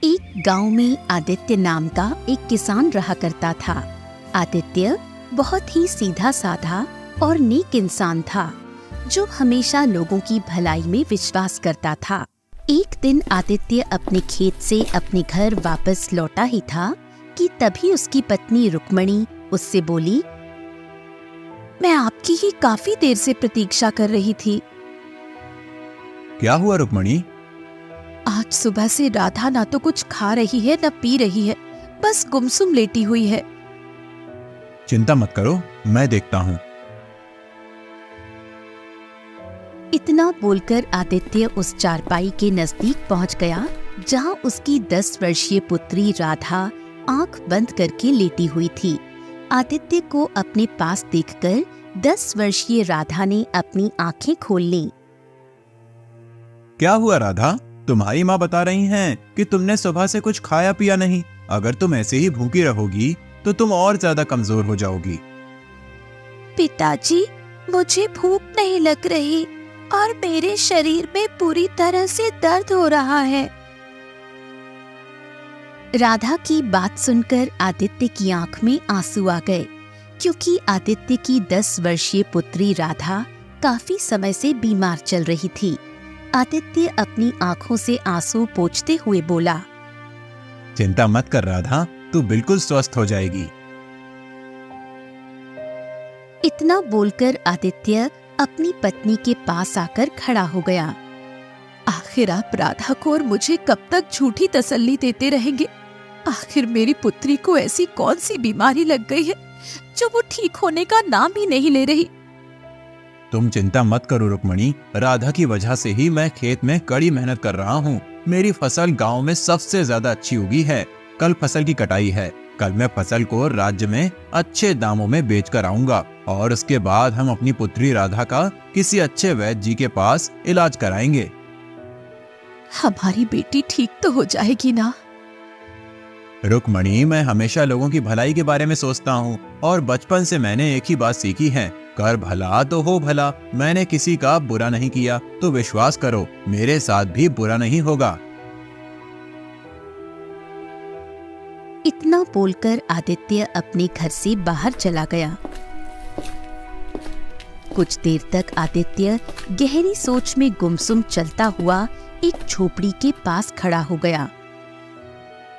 एक गांव में आदित्य नाम का एक किसान रहा करता था। आदित्य बहुत ही सीधा साधा और नेक इंसान था, जो हमेशा लोगों की भलाई में विश्वास करता था। एक दिन आदित्य अपने खेत से अपने घर वापस लौटा ही था कि तभी उसकी पत्नी रुक्मणी उससे बोली, मैं आपकी ही काफी देर से प्रतीक्षा कर रही थी। क्या हुआ रुक्मणी? आज सुबह से राधा ना तो कुछ खा रही है न पी रही है, बस गुमसुम लेटी हुई है। चिंता मत करो, मैं देखता हूँ। इतना बोलकर आदित्य उस चारपाई के नजदीक पहुंच गया, जहां उसकी 10 वर्षीय पुत्री राधा आंख बंद करके लेटी हुई थी। आदित्य को अपने पास देखकर 10 वर्षीय राधा ने अपनी आंखें खोल लीं। क्या हुआ राधा? तुम्हारी माँ बता रही हैं कि तुमने सुबह से कुछ खाया पिया नहीं। अगर तुम ऐसे ही भूखी रहोगी तो तुम और ज्यादा कमजोर हो जाओगी। पिताजी, मुझे भूख नहीं लग रही और मेरे शरीर में पूरी तरह से दर्द हो रहा है। राधा की बात सुनकर आदित्य की आंख में आंसू आ गए, क्योंकि आदित्य की 10 वर्षीय पुत्री राधा काफी समय से बीमार चल रही थी। आदित्य अपनी आंखों से आंसू पोंछते हुए बोला, चिंता मत कर राधा, तू बिल्कुल स्वस्थ हो जाएगी। इतना बोलकर आदित्य अपनी पत्नी के पास आकर खड़ा हो गया। आखिर आप राधा को और मुझे कब तक झूठी तसल्ली देते रहेंगे? आखिर मेरी पुत्री को ऐसी कौन सी बीमारी लग गई है जो वो ठीक होने का नाम ही नहीं ले रही? तुम चिंता मत करो रुक्मणी, राधा की वजह से ही मैं खेत में कड़ी मेहनत कर रहा हूँ। मेरी फसल गांव में सबसे ज्यादा अच्छी उगी है। कल फसल की कटाई है। कल मैं फसल को राज्य में अच्छे दामों में बेच कर आऊंगा और उसके बाद हम अपनी पुत्री राधा का किसी अच्छे वैद्य जी के पास इलाज कराएंगे। हमारी बेटी ठीक तो हो जाएगी ना? रुक्मणी, मैं हमेशा लोगों की भलाई के बारे में सोचता हूँ और बचपन से मैंने एक ही बात सीखी है, कर भला तो हो भला। मैंने किसी का बुरा नहीं किया, तो विश्वास करो मेरे साथ भी बुरा नहीं होगा। इतना बोलकर आदित्य अपने घर से बाहर चला गया। कुछ देर तक आदित्य गहरी सोच में गुमसुम चलता हुआ एक झोपड़ी के पास खड़ा हो गया।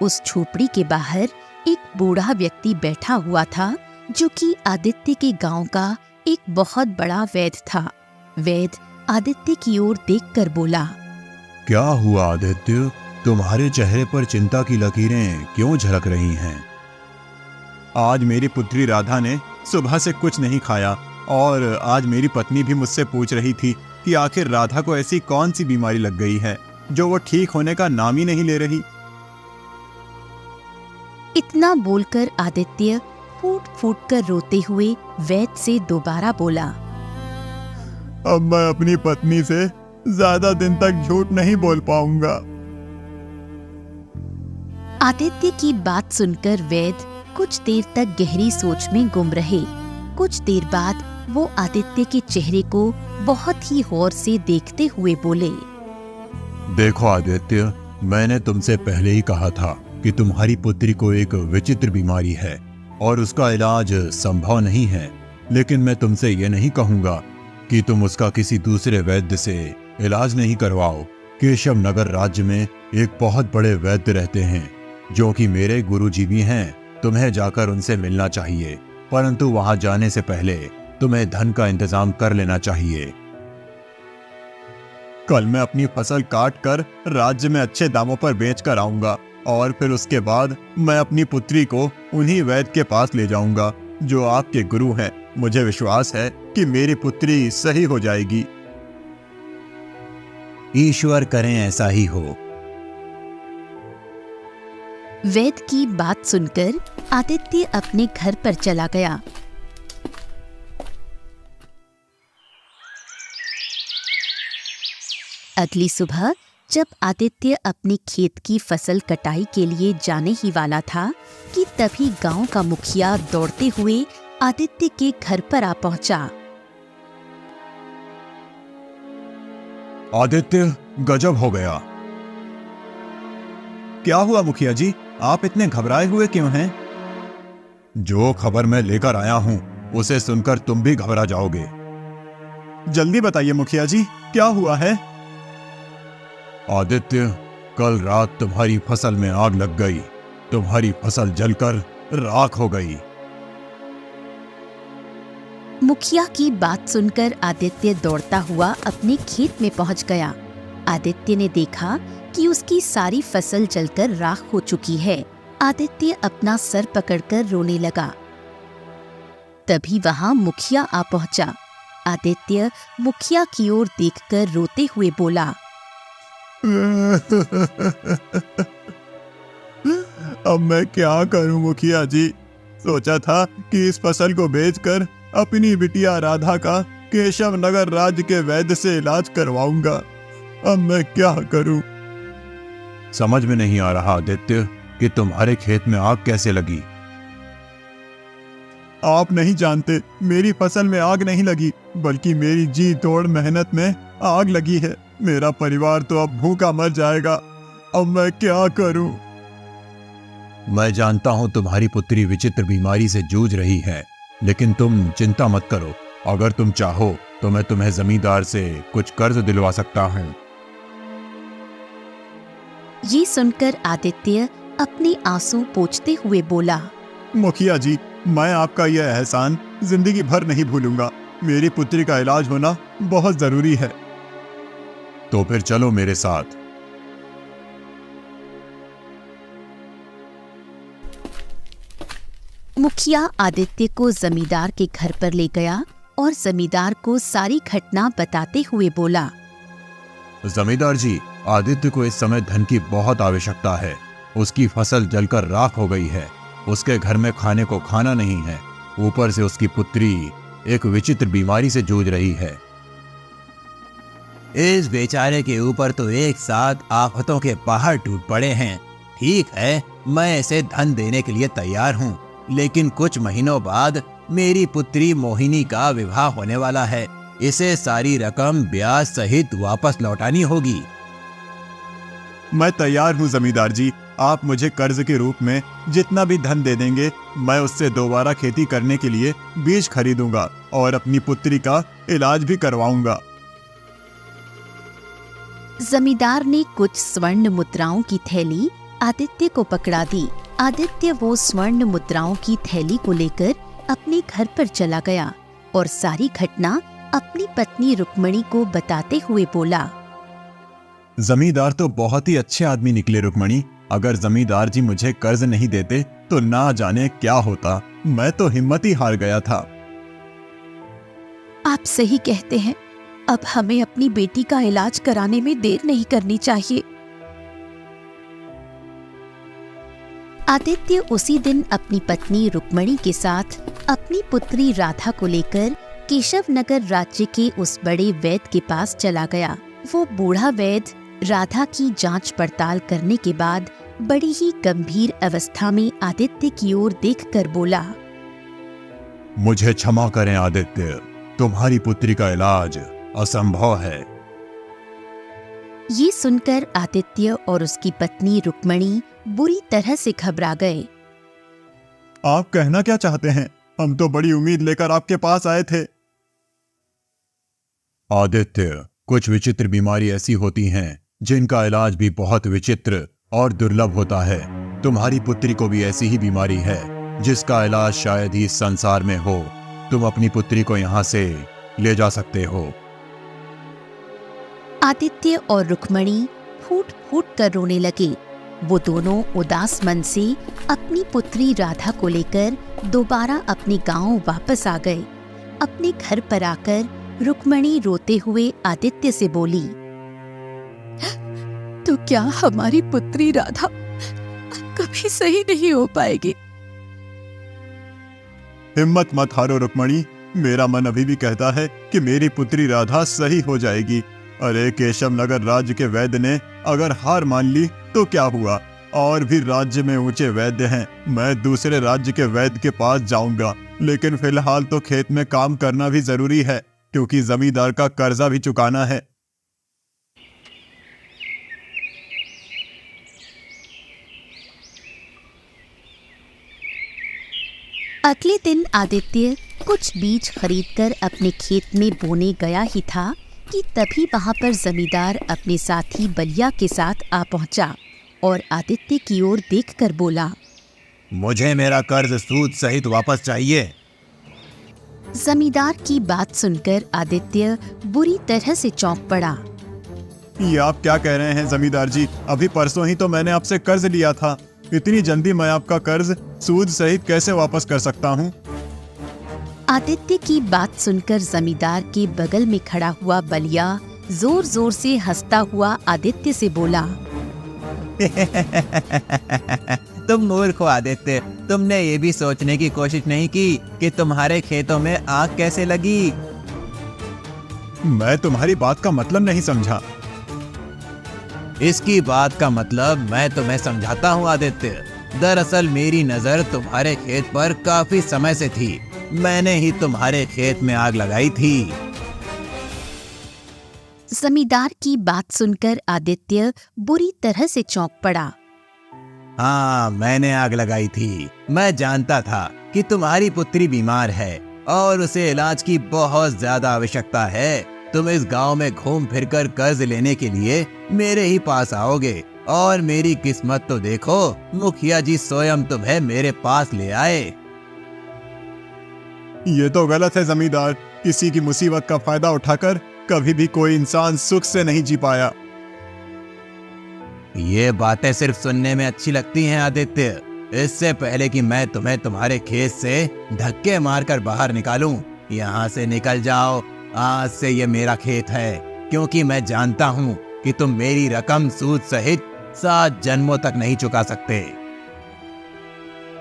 उस झोपड़ी के बाहर एक बूढ़ा व्यक्ति बैठा हुआ था, जो कि आदित्य के गांव का एक बहुत बड़ा वैद्य था। वैद्य आदित्य की ओर देखकर बोला, क्या हुआ आदित्य? तुम्हारे चेहरे पर चिंता की लकीरें क्यों झलक रही हैं? आज मेरी पुत्री राधा ने सुबह से कुछ नहीं खाया और आज मेरी पत्नी भी मुझसे पूछ रही थी कि आखिर राधा को ऐसी कौन सी बीमारी लग गई है जो वो ठीक होने का नाम ही नहीं ले रही। इतना बोलकर आदित्य फूट फूट कर रोते हुए वैद्य से दोबारा बोला, अब मैं अपनी पत्नी से ज्यादा दिन तक झूठ नहीं बोल पाऊंगा। आदित्य की बात सुनकर वैद्य कुछ देर तक गहरी सोच में गुम रहे। कुछ देर बाद वो आदित्य के चेहरे को बहुत ही गौर से देखते हुए बोले, देखो आदित्य, मैंने तुमसे पहले ही कहा था कि तुम्हारी पुत्री को एक विचित्र बीमारी है और उसका इलाज संभव नहीं है। लेकिन मैं तुमसे ये नहीं कहूंगा कि तुम उसका किसी दूसरे वैद्य से इलाज नहीं करवाओ। केशव नगर राज्य में एक बहुत बड़े वैद्य रहते हैं, जो कि मेरे गुरुजी भी हैं। तुम्हें जाकर उनसे मिलना चाहिए, परंतु वहां जाने से पहले तुम्हें धन का इंतजाम कर लेना चाहिए। कल मैं अपनी फसल काट कर राज्य में अच्छे दामों पर बेच कर आऊंगा और फिर उसके बाद मैं अपनी पुत्री को उन्हीं वैद्य के पास ले जाऊंगा जो आपके गुरु हैं। मुझे विश्वास है कि मेरी पुत्री सही हो जाएगी। ईश्वर करें ऐसा ही हो। वैद्य की बात सुनकर आदित्य अपने घर पर चला गया। अगली सुबह जब आदित्य अपने खेत की फसल कटाई के लिए जाने ही वाला था कि तभी गांव का मुखिया दौड़ते हुए आदित्य के घर पर आ पहुंचा। आदित्य, गजब हो गया। क्या हुआ मुखिया जी, आप इतने घबराए हुए क्यों हैं? जो खबर मैं लेकर आया हूं उसे सुनकर तुम भी घबरा जाओगे। जल्दी बताइए मुखिया जी, क्या हुआ है? आदित्य, कल रात तुम्हारी फसल में आग लग गई। तुम्हारी फसल जलकर राख हो गई। मुखिया की बात सुनकर आदित्य दौड़ता हुआ अपने खेत में पहुंच गया। आदित्य ने देखा कि उसकी सारी फसल जलकर राख हो चुकी है। आदित्य अपना सर पकड़कर रोने लगा। तभी वहां मुखिया आ पहुंचा। आदित्य मुखिया की ओर देखकर रोते हुए बोला, अब मैं क्या करूं मुखिया जी? सोचा था कि इस फसल को बेचकर अपनी बिटिया राधा का केशव नगर राज्य के वैद्य से इलाज करवाऊंगा। अब मैं क्या करूं? समझ में नहीं आ रहा आदित्य कि तुम्हारे खेत में आग कैसे लगी। आप नहीं जानते, मेरी फसल में आग नहीं लगी, बल्कि मेरी जी तोड़ मेहनत में आग लगी है। मेरा परिवार तो अब भूखा मर जाएगा। अब मैं क्या करूं? मैं जानता हूं तुम्हारी पुत्री विचित्र बीमारी से जूझ रही है, लेकिन तुम चिंता मत करो। अगर तुम चाहो तो मैं तुम्हें जमींदार से कुछ कर्ज दिलवा सकता हूं। ये सुनकर आदित्य अपने आंसू पोंछते हुए बोला, मुखिया जी, मैं आपका यह एहसान जिंदगी भर नहीं भूलूंगा। मेरी पुत्री का इलाज होना बहुत जरूरी है। तो फिर चलो मेरे साथ। मुखिया आदित्य को जमींदार के घर पर ले गया और जमींदार को सारी घटना बताते हुए बोला, जमींदार जी, आदित्य को इस समय धन की बहुत आवश्यकता है। उसकी फसल जलकर राख हो गई है। उसके घर में खाने को खाना नहीं है। ऊपर से उसकी पुत्री एक विचित्र बीमारी से जूझ रही है। इस बेचारे के ऊपर तो एक साथ आफतों के पहाड़ टूट पड़े हैं। ठीक है, मैं इसे धन देने के लिए तैयार हूँ, लेकिन कुछ महीनों बाद मेरी पुत्री मोहिनी का विवाह होने वाला है। इसे सारी रकम ब्याज सहित वापस लौटानी होगी। मैं तैयार हूँ जमींदार जी। आप मुझे कर्ज के रूप में जितना भी धन दे देंगे, मैं उससे दोबारा खेती करने के लिए बीज खरीदूंगा और अपनी पुत्री का इलाज भी करवाऊंगा। जमींदार ने कुछ स्वर्ण मुद्राओं की थैली आदित्य को पकड़ा दी। आदित्य वो स्वर्ण मुद्राओं की थैली को लेकर अपने घर पर चला गया और सारी घटना अपनी पत्नी रुक्मणी को बताते हुए बोला, जमींदार तो बहुत ही अच्छे आदमी निकले रुक्मणी। अगर जमींदार जी मुझे कर्ज नहीं देते तो ना जाने क्या होता। मैं तो हिम्मत ही हार गया था। आप सही कहते हैं। अब हमें अपनी बेटी का इलाज कराने में देर नहीं करनी चाहिए। आदित्य उसी दिन अपनी पत्नी रुक्मणी के साथ अपनी पुत्री राधा को लेकर केशव नगर राज्य के उस बड़े वैद्य के पास चला गया। वो बूढ़ा वैद्य राधा की जांच पड़ताल करने के बाद बड़ी ही गंभीर अवस्था में आदित्य की ओर देखकर बोला, मुझे क्षमा करें आदित्य, तुम्हारी पुत्री का इलाज असंभव है। ये सुनकर आदित्य और उसकी पत्नी रुक्मणी बुरी तरह से घबरा गए। आप कहना क्या चाहते हैं? हम तो बड़ी उम्मीद लेकर आपके पास आए थे। आदित्य, कुछ विचित्र बीमारी ऐसी होती हैं जिनका इलाज भी बहुत विचित्र और दुर्लभ होता है। तुम्हारी पुत्री को भी ऐसी ही बीमारी है जिसका इलाज शायद ही इस संसार में हो। तुम अपनी पुत्री को यहाँ से ले जा सकते हो। आदित्य और रुक्मणी फूट फूट कर रोने लगे। वो दोनों उदास मन से अपनी पुत्री राधा को लेकर दोबारा अपने गांव वापस आ गए। अपने घर पर आकर रुक्मणी रोते हुए आदित्य से बोली, तो क्या हमारी पुत्री राधा कभी सही नहीं हो पाएगी? हिम्मत मत हारो रुक्मणी। मेरा मन अभी भी कहता है कि मेरी पुत्री राधा सही हो जाएगी। अरे, केशव नगर राज्य के वैद्य ने अगर हार मान ली तो क्या हुआ? और भी राज्य में ऊंचे वैद्य हैं। मैं दूसरे राज्य के वैद्य के पास जाऊंगा, लेकिन फिलहाल तो खेत में काम करना भी जरूरी है, क्योंकि जमींदार का कर्जा भी चुकाना है। अगले दिन आदित्य कुछ बीज खरीदकर अपने खेत में बोने गया ही था कि तभी वहां पर जमींदार अपने साथी बलिया के साथ आ पहुंचा और आदित्य की ओर देखकर बोला, मुझे मेरा कर्ज सूद सहित वापस चाहिए। जमींदार की बात सुनकर आदित्य बुरी तरह से चौंक पड़ा। ये आप क्या कह रहे हैं जमींदार जी? अभी परसों ही तो मैंने आपसे कर्ज लिया था। इतनी जल्दी मैं आपका कर्ज सूद सहित कैसे वापस कर सकता हूँ? आदित्य की बात सुनकर जमींदार के बगल में खड़ा हुआ बलिया जोर जोर से हंसता हुआ आदित्य से बोला, तुम मूर्ख हो आदित्य, तुमने ये भी सोचने की कोशिश नहीं की कि तुम्हारे खेतों में आग कैसे लगी। मैं तुम्हारी बात का मतलब नहीं समझा। इसकी बात का मतलब मैं तुम्हें समझाता हूँ आदित्य। दरअसल मेरी नजर तुम्हारे खेत पर काफी समय से थी। मैंने ही तुम्हारे खेत में आग लगाई थी। जमींदार की बात सुनकर आदित्य बुरी तरह से चौंक पड़ा। हाँ, मैंने आग लगाई थी। मैं जानता था कि तुम्हारी पुत्री बीमार है और उसे इलाज की बहुत ज्यादा आवश्यकता है। तुम इस गांव में घूम फिरकर कर्ज लेने के लिए मेरे ही पास आओगे और मेरी किस्मत तो देखो, मुखिया जी स्वयं तुम्हें मेरे पास ले आए। ये तो गलत है जमींदार। किसी की मुसीबत का फायदा उठाकर कभी भी कोई इंसान सुख से नहीं जी पाया। ये बातें सिर्फ सुनने में अच्छी लगती हैं आदित्य। इससे पहले कि मैं तुम्हें तुम्हारे खेत से धक्के मारकर बाहर निकालूं, यहाँ से निकल जाओ। आज से ये मेरा खेत है, क्योंकि मैं जानता हूँ कि तुम मेरी रकम सूद सहित 7 जन्मों तक नहीं चुका सकते।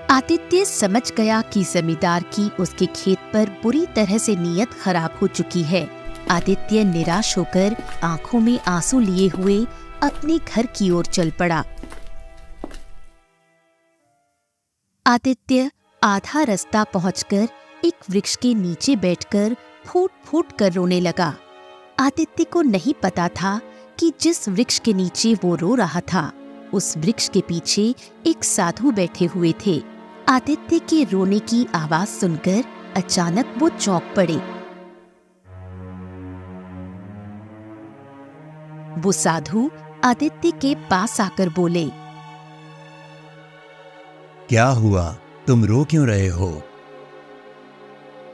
आदित्य समझ गया कि जमींदार की उसके खेत पर बुरी तरह से नीयत खराब हो चुकी है। आदित्य निराश होकर आंखों में आंसू लिए हुए अपने घर की ओर चल पड़ा। आदित्य आधा रास्ता पहुंचकर एक वृक्ष के नीचे बैठकर फूट फूट कर रोने लगा। आदित्य को नहीं पता था कि जिस वृक्ष के नीचे वो रो रहा था, उस वृक्ष के पीछे एक साधु बैठे हुए थे। आदित्य के रोने की आवाज सुनकर अचानक वो चौंक पड़े। वो साधु आदित्य के पास आकर बोले, क्या हुआ? तुम रो क्यों रहे हो?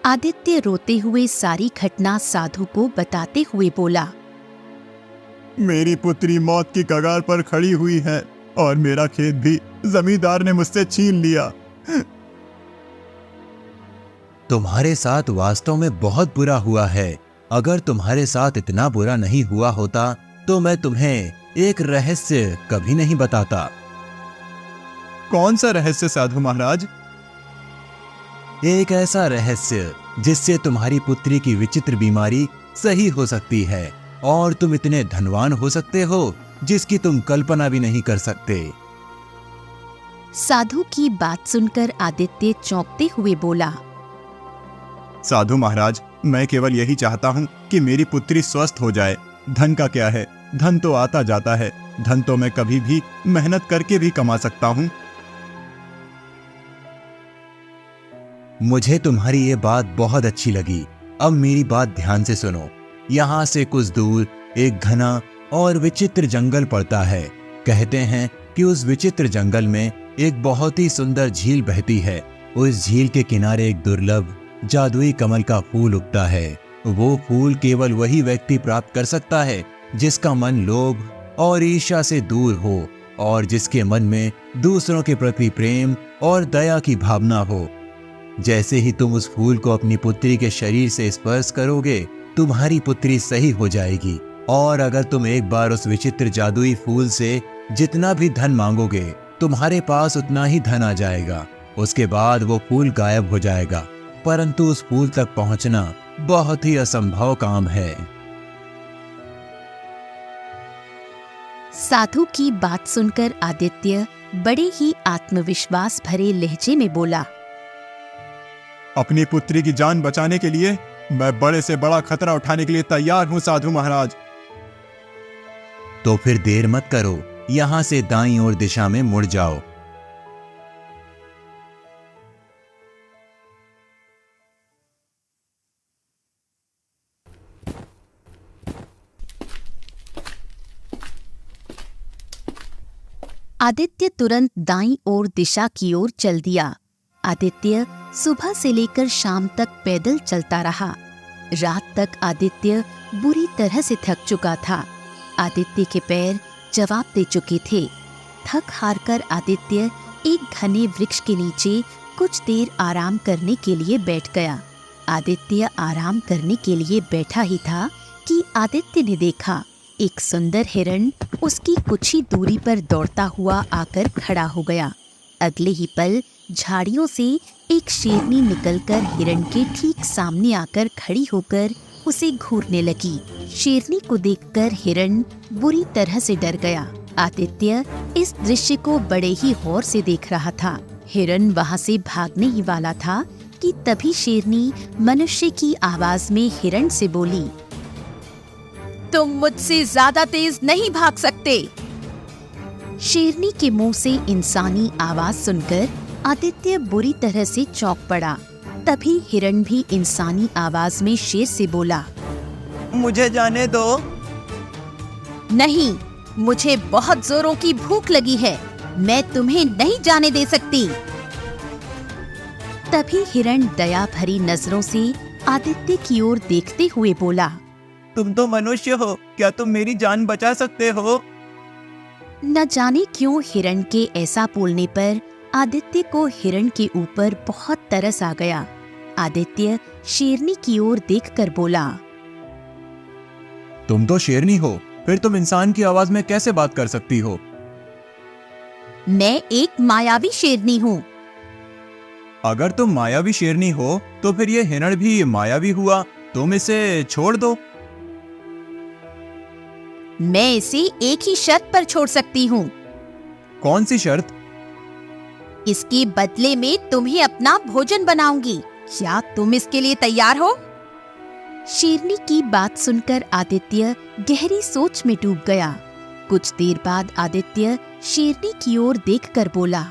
आदित्य रोते हुए सारी घटना साधु को बताते हुए बोला, मेरी पुत्री मौत की कगार पर खड़ी हुई है और मेरा खेत भी जमींदार ने मुझसे छीन लिया। तुम्हारे साथ वास्तव में बहुत बुरा हुआ है। अगर तुम्हारे साथ इतना बुरा नहीं हुआ होता तो मैं तुम्हें एक रहस्य कभी नहीं बताता। कौन सा रहस्य साधु महाराज? एक ऐसा रहस्य जिससे तुम्हारी पुत्री की विचित्र बीमारी सही हो सकती है और तुम इतने धनवान हो सकते हो जिसकी तुम कल्पना भी नहीं कर सकते। साधु की बात सुनकर आदित्य चौंकते हुए बोला, साधु महाराज, मैं केवल यही चाहता हूँ कि मेरी पुत्री स्वस्थ हो जाए। धन का क्या है? धन तो आता जाता है। धन तो मैं कभी भी मेहनत करके भी कमा सकता हूँ। मुझे तुम्हारी ये बात बहुत अच्छी लगी। अब मेरी बात ध्यान से सुनो। यहाँ से कुछ दूर एक घना और विचित्र जंगल पड़ता है। कहते हैं कि उस विचित्र जंगल में एक बहुत ही सुंदर झील बहती है। उस झील के किनारे एक दुर्लभ जादुई कमल का फूल उगता है। वो फूल केवल वही व्यक्ति प्राप्त कर सकता है जिसका मन लोभ और ईर्ष्या से दूर हो और जिसके मन में दूसरों के प्रति प्रेम और दया की भावना हो। जैसे ही तुम उस फूल को अपनी पुत्री के शरीर से स्पर्श करोगे, तुम्हारी पुत्री सही हो जाएगी। और अगर तुम एक बार उस विचित्र जादुई फूल से जितना भी धन मांगोगे, तुम्हारे पास उतना ही धन आ जाएगा। उसके बाद वो फूल गायब हो जाएगा, परंतु उस फूल तक पहुंचना बहुत ही असंभव काम है। साधु की बात सुनकर आदित्य बड़े ही आत्मविश्वास भरे लहजे में बोला, अपनी पुत्री की जान बचाने के लिए मैं बड़े से बड़ा खतरा उठाने के लिए तैयार हूँ साधु महाराज। तो फिर देर मत करो, यहाँ से दाईं ओर दिशा में मुड़ जाओ। आदित्य तुरंत दाईं ओर दिशा की ओर चल दिया। आदित्य सुबह से लेकर शाम तक पैदल चलता रहा। रात तक आदित्य बुरी तरह से थक चुका था। आदित्य के पैर जवाब दे चुके थे। थक हार कर आदित्य एक घने वृक्ष के नीचे कुछ देर आराम करने के लिए बैठ गया। आदित्य आराम करने के लिए बैठा ही था कि आदित्य ने देखा एक सुंदर हिरण उसकी कुछ ही दूरी पर दौड़ता हुआ आकर खड़ा हो गया। अगले ही पल झाड़ियों से एक शेरनी निकलकर हिरण के ठीक सामने आकर खड़ी होकर उसे घूरने लगी। शेरनी को देखकर हिरण बुरी तरह से डर गया। आदित्य इस दृश्य को बड़े ही गौर से देख रहा था। हिरण वहां से भागने ही वाला था कि तभी शेरनी मनुष्य की आवाज में हिरण से बोली, तुम मुझसे ज्यादा तेज नहीं भाग सकते। शेरनी के मुंह से इंसानी आवाज सुनकर आदित्य बुरी तरह से चौंक पड़ा। तभी हिरण भी इंसानी आवाज में शेर से बोला, मुझे जाने दो। नहीं, मुझे बहुत जोरों की भूख लगी है, मैं तुम्हें नहीं जाने दे सकती। तभी हिरण दया भरी नजरों से आदित्य की ओर देखते हुए बोला, तुम तो मनुष्य हो, क्या तुम मेरी जान बचा सकते हो? न जाने क्यों हिरण के ऐसा बोलने पर आदित्य को हिरण के ऊपर बहुत तरस आ गया। आदित्य शेरनी की ओर देखकर बोला, तुम तो शेरनी हो, फिर तुम इंसान की आवाज में कैसे बात कर सकती हो? मैं एक मायावी शेरनी हूँ। अगर तुम मायावी शेरनी हो तो फिर ये हिरण भी मायावी हुआ। तुम इसे छोड़ दो। मैं इसे एक ही शर्त पर छोड़ सकती हूँ। कौन सी शर्त? इसके बदले में तुम्हें अपना भोजन बनाऊंगी। क्या तुम इसके लिए तैयार हो? शेरनी की बात सुनकर आदित्य गहरी सोच में डूब गया। कुछ देर बाद आदित्य शेरनी की ओर देखकर बोला,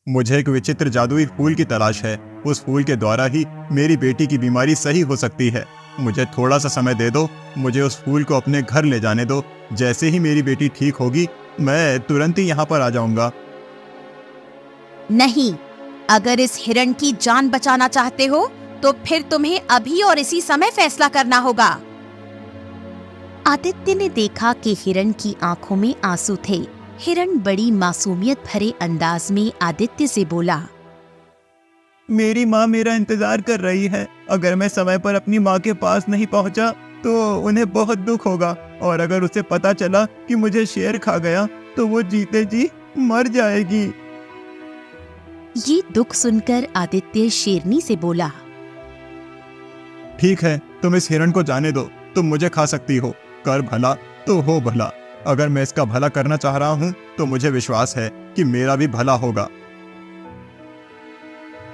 मुझे एक विचित्र जादुई फूल की तलाश है। उस फूल के द्वारा ही मेरी बेटी की बीमारी सही हो सकती है। मुझे थोड़ा सा समय दे दो। मुझे उस फूल को अपने घर ले जाने दो। जैसे ही मेरी बेटी ठीक होगी, मैं तुरंत ही यहाँ पर आ जाऊंगा। नहीं, अगर इस हिरण की जान बचाना चाहते हो तो फिर तुम्हें अभी और इसी समय फैसला करना होगा। आदित्य ने देखा कि हिरण की आंखों में आंसू थे। हिरण बड़ी मासूमियत भरे अंदाज में आदित्य से बोला, मेरी माँ मेरा इंतजार कर रही है। अगर मैं समय पर अपनी माँ के पास नहीं पहुँचा तो उन्हें बहुत दुख होगा, और अगर उसे पता चला कि मुझे शेर खा गया तो वो जीते जी मर जाएगी। ये दुख सुनकर आदित्य शेरनी से बोला, ठीक है, तुम इस हिरण को जाने दो। तुम मुझे खा सकती हो। कर भला तो हो भला। अगर मैं इसका भला करना चाह रहा हूँ तो मुझे विश्वास है कि मेरा भी भला होगा।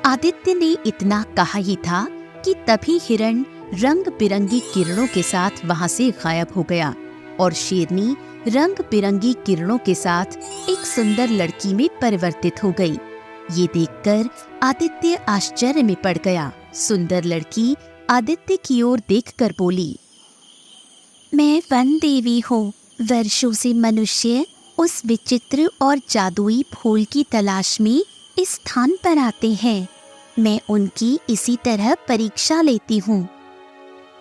आदित्य ने इतना कहा ही था कि तभी हिरण रंग बिरंगी किरणों के साथ वहां से गायब हो गया और शेरनी रंग बिरंगी किरणों के साथ एक सुंदर लड़की में परिवर्तित हो गई। ये देखकर आदित्य आश्चर्य में पड़ गया। सुंदर लड़की आदित्य की ओर देखकर बोली, मैं वन देवी हूँ। वर्षों से मनुष्य उस विचित्र और जादुई फूल की तलाश में इस स्थान पर आते हैं। मैं उनकी इसी तरह परीक्षा लेती हूँ,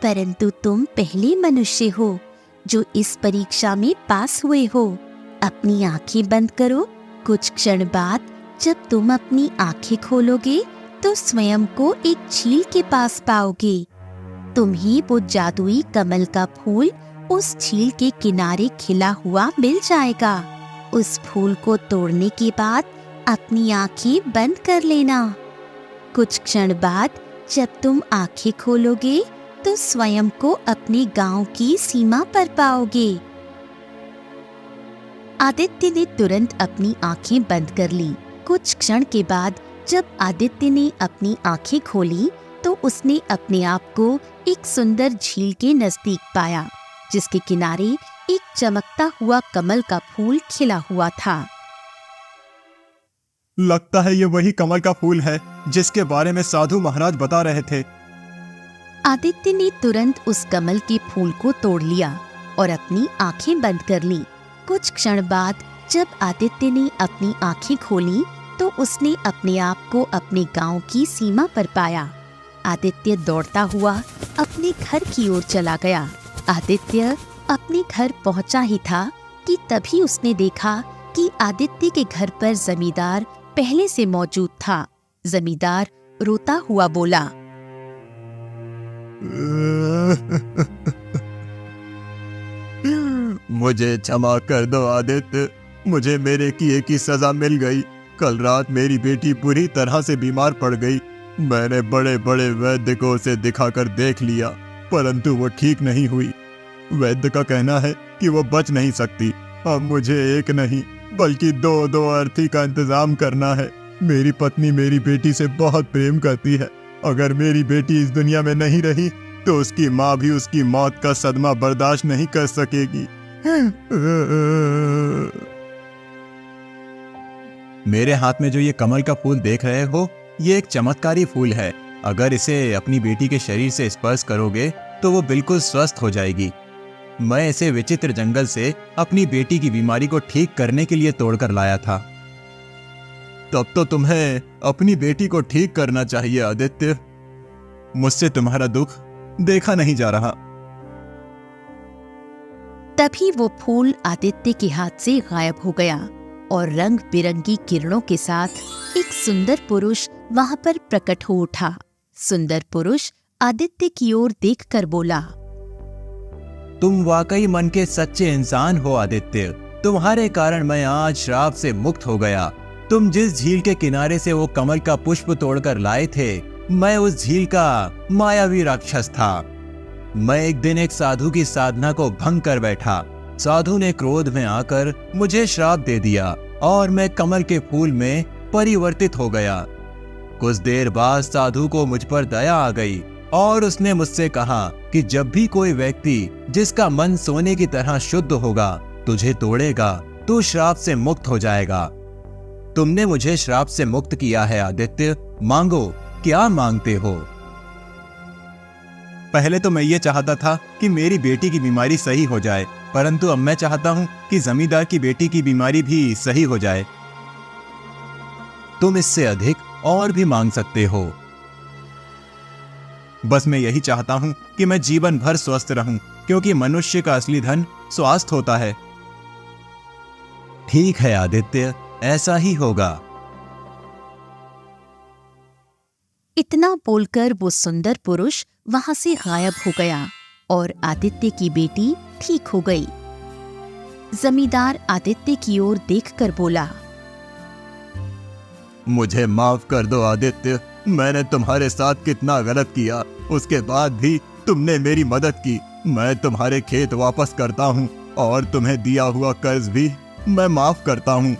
परंतु तुम पहले मनुष्य हो जो इस परीक्षा में पास हुए हो। अपनी आंखें बंद करो। कुछ क्षण बाद जब तुम अपनी आंखें खोलोगे तो स्वयं को एक झील के पास पाओगे। तुम्हें वो जादुई कमल का फूल उस झील के किनारे खिला हुआ मिल जाएगा। उस फूल को तोड़ने के बाद अपनी आंखें बंद कर लेना। कुछ क्षण बाद जब तुम आंखें खोलोगे तो स्वयं को अपने गांव की सीमा पर पाओगे। आदित्य ने तुरंत अपनी आंखें बंद कर ली। कुछ क्षण के बाद जब आदित्य ने अपनी आंखें खोली तो उसने अपने आप को एक सुंदर झील के नजदीक पाया, जिसके किनारे एक चमकता हुआ कमल का फूल खिला हुआ था। लगता है ये वही कमल का फूल है जिसके बारे में साधु महाराज बता रहे थे। आदित्य ने तुरंत उस कमल के फूल को तोड़ लिया और अपनी आंखें बंद कर ली। कुछ क्षण बाद जब आदित्य ने अपनी आंखें खोली तो उसने अपने आप को अपने गांव की सीमा पर पाया। आदित्य दौड़ता हुआ अपने घर की ओर चला गया। आदित्य अपने घर पहुंचा ही था कि तभी उसने देखा कि आदित्य के घर पर जमींदार पहले से मौजूद था। जमींदार रोता हुआ बोला, मुझे क्षमा कर दो आदित्य, मुझे मेरे किए की सजा मिल गई। कल रात मेरी बेटी बुरी तरह से बीमार पड़ गई। मैंने बड़े बड़े वैद्य को उसे दिखाकर देख लिया, परंतु वो ठीक नहीं हुई। वैद्य का कहना है कि वो बच नहीं सकती। अब मुझे एक नहीं बल्कि दो अर्थी का इंतजाम करना है। मेरी पत्नी मेरी बेटी से बहुत प्रेम करती है। अगर मेरी बेटी इस दुनिया में नहीं रही तो उसकी माँ भी उसकी मौत का सदमा बर्दाश्त नहीं कर सकेगी। मेरे हाथ में जो ये कमल का फूल देख रहे हो, ये एक चमत्कारी फूल है। अगर इसे अपनी बेटी के शरीर से स्पर्श करोगे तो वो बिल्कुल स्वस्थ हो जाएगी। मैं इसे विचित्र जंगल से अपनी बेटी की बीमारी को ठीक करने के लिए तोड़कर लाया था। तब तो तुम्हें अपनी बेटी को ठीक करना चाहिए आदित्य। मुझसे तुम्हारा दुख देखा नहीं जा रहा। तभी वो फूल आदित्य के हाथ से गायब हो गया और रंग बिरंगी किरणों के साथ एक सुंदर पुरुष वहां पर प्रकट हो उठा। सुंदर पुरुष आदित्य की ओर देखकर बोला, तुम वाकई मन के सच्चे इंसान हो आदित्य। तुम्हारे कारण मैं आज श्राप से मुक्त हो गया। तुम जिस झील के किनारे से वो कमल का पुष्प तोड़कर लाए थे, मैं उस झील का मायावी राक्षस था। मैं एक दिन एक साधु की साधना को भंग कर बैठा। साधु ने क्रोध में आकर मुझे श्राप दे दिया और मैं कमल के फूल में परिवर्तित हो गया। कुछ देर बाद साधु को मुझ पर दया आ गई और उसने मुझसे कहा कि जब भी कोई व्यक्ति जिसका मन सोने की तरह शुद्ध होगा तुझे तोड़ेगा तो श्राप से मुक्त हो जाएगा। तुमने मुझे श्राप से मुक्त किया है आदित्य। मांगो, क्या मांगते हो? पहले तो मैं ये चाहता था कि मेरी बेटी की बीमारी सही हो जाए, परंतु अब मैं चाहता हूँ कि जमींदार की बेटी की बीमारी भी सही हो जाए। तुम इससे अधिक और भी मांग सकते हो। बस मैं यही चाहता हूँ कि मैं जीवन भर स्वस्थ रहूं, क्योंकि मनुष्य का असली धन स्वास्थ्य होता है। ठीक है आदित्य, ऐसा ही होगा। इतना बोलकर वो सुंदर पुरुष वहां से गायब हो गया और आदित्य की बेटी ठीक हो गई। जमींदार आदित्य की ओर देखकर बोला, मुझे माफ कर दो आदित्य। मैंने तुम्हारे साथ कितना गलत किया, उसके बाद भी तुमने मेरी मदद की। मैं तुम्हारे खेत वापस करता हूँ और तुम्हें दिया हुआ कर्ज भी मैं माफ करता हूँ।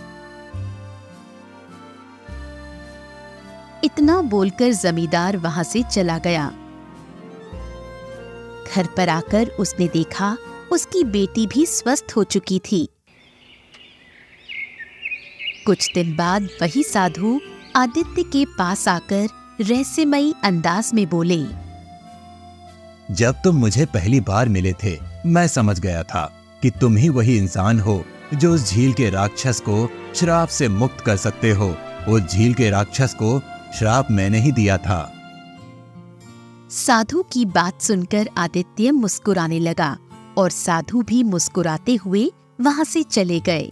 इतना बोलकर जमींदार वहां से चला गया। घर पर आकर उसने देखा उसकी बेटी भी स्वस्थ हो चुकी थी। कुछ दिन बाद वही साधु आदित्य के पास आकर रहस्यमयी अंदाज में बोले, जब तुम मुझे पहली बार मिले थे मैं समझ गया था कि तुम ही वही इंसान हो जो उस झील के राक्षस को श्राप से मुक्त कर सकते हो। उस झील के राक्षस को श्राप मैंने ही दिया था। साधु की बात सुनकर आदित्य मुस्कुराने लगा और साधु भी मुस्कुराते हुए वहां से चले गए।